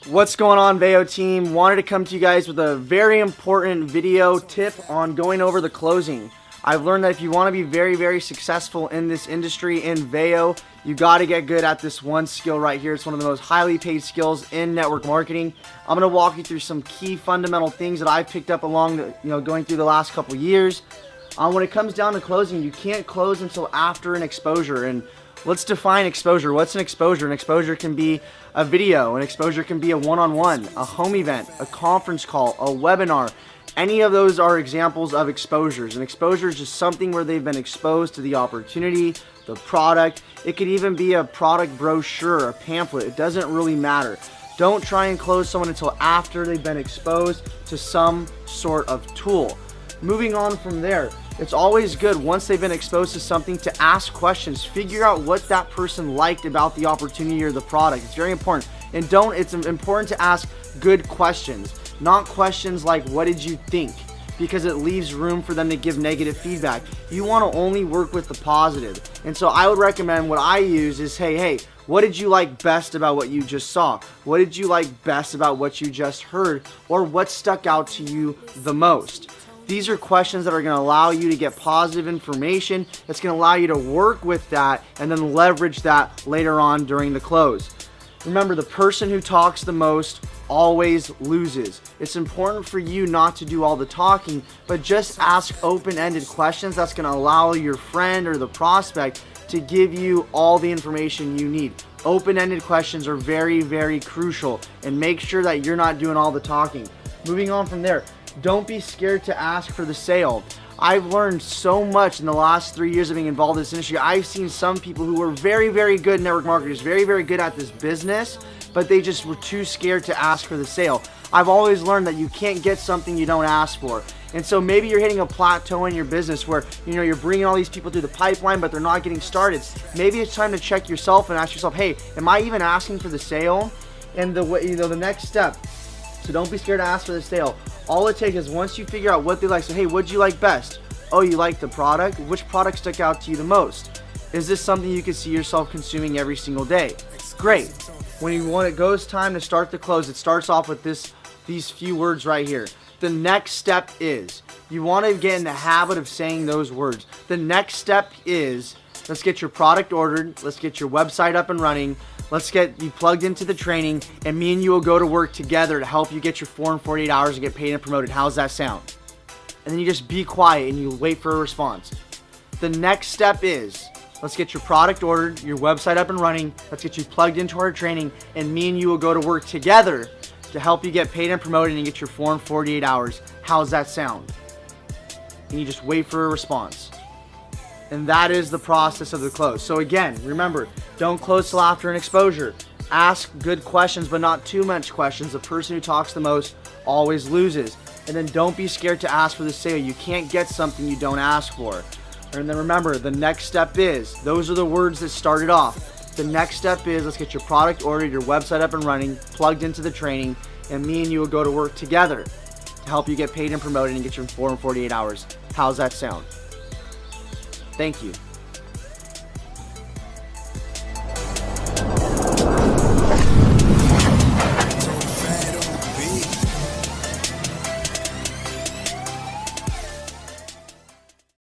What's going on, Veo team? Wanted to come to you guys with a very important video tip on going over the closing. I've learned that if you want to be very, very successful in this industry in Veo, you got to get good at this one skill right here. It's one of the most highly paid skills in network marketing. I'm going to walk you through some key fundamental things that I've picked up along the, going through the last couple years. When it comes down to closing, you can't close until after an exposure. And let's define exposure. What's an exposure? An exposure can be a video. An exposure can be a one-on-one, a home event, a conference call, a webinar. Any of those are examples of exposures. An exposure is just something where they've been exposed to the opportunity, the product. It could even be a product brochure, a pamphlet. It doesn't really matter. Don't try and close someone until after they've been exposed to some sort of tool. Moving on from there, it's always good once they've been exposed to something to ask questions. Figure out what that person liked about the opportunity or the product. It's very important. And it's important to ask good questions, not questions like, what did you think? Because it leaves room for them to give negative feedback. You want to only work with the positive. And so I would recommend what I use is, hey, what did you like best about what you just saw? What did you like best about what you just heard? Or what stuck out to you the most? These are questions that are going to allow you to get positive information. That's going to allow you to work with that and then leverage that later on during the close. Remember, the person who talks the most always loses. It's important for you not to do all the talking, but just ask open-ended questions that's going to allow your friend or the prospect to give you all the information you need. Open-ended questions are very, very crucial, and make sure that you're not doing all the talking. Moving on from there, don't be scared to ask for the sale. I've learned so much in the last 3 years of being involved in this industry. I've seen some people who were very, very good network marketers, very, very good at this business, but they just were too scared to ask for the sale. I've always learned that you can't get something you don't ask for. And so maybe you're hitting a plateau in your business where you're bringing all these people through the pipeline, but they're not getting started. Maybe it's time to check yourself and ask yourself, hey, am I even asking for the sale? And the next step. So don't be scared to ask for the sale. All it takes is once you figure out what they like, so hey, what'd you like best? Oh, you like the product? Which product stuck out to you the most? Is this something you can see yourself consuming every single day? Great. When it goes time to start the close, it starts off with these few words right here. The next step is, you want to get in the habit of saying those words. The next step is, let's get your product ordered, let's get your website up and running, let's get you plugged into the training, and me and you will go to work together to help you get your 4 and 48 hours and get paid and promoted. How's that sound? And then you just be quiet and you wait for a response. The next step is, let's get your product ordered, your website up and running, let's get you plugged into our training, and me and you will go to work together to help you get paid and promoted and get your 4 and 48 hours. How's that sound? And you just wait for a response. And that is the process of the close. So again, remember, don't close till after an exposure. Ask good questions, but not too much questions. The person who talks the most always loses. And then don't be scared to ask for the sale. You can't get something you don't ask for. And then remember, the next step is, those are the words that started off. The next step is, let's get your product ordered, your website up and running, plugged into the training, and me and you will go to work together to help you get paid and promoted and get your 4 and 48 hours. How's that sound? Thank you.